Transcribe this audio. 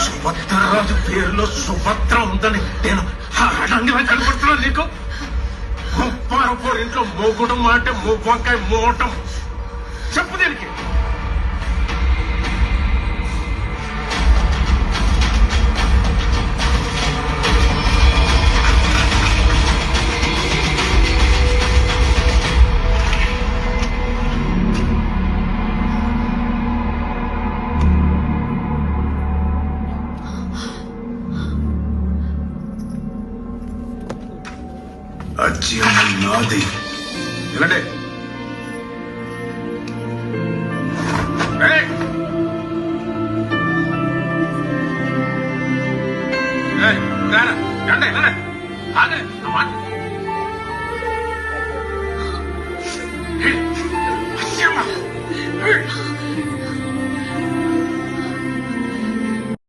సుభద్రరాజు పేరులో సుభద్ర ఉందని నేను ఆడంగిలా కనపడుతున్నాను నీకు. ముప్పారపోరు ఇంట్లో మోగుడం అంటే మువ్వంకాయ మోటం. చెప్పు దీనికి. అజ్యం నాది. వెళ్ళండి. ఆగండి.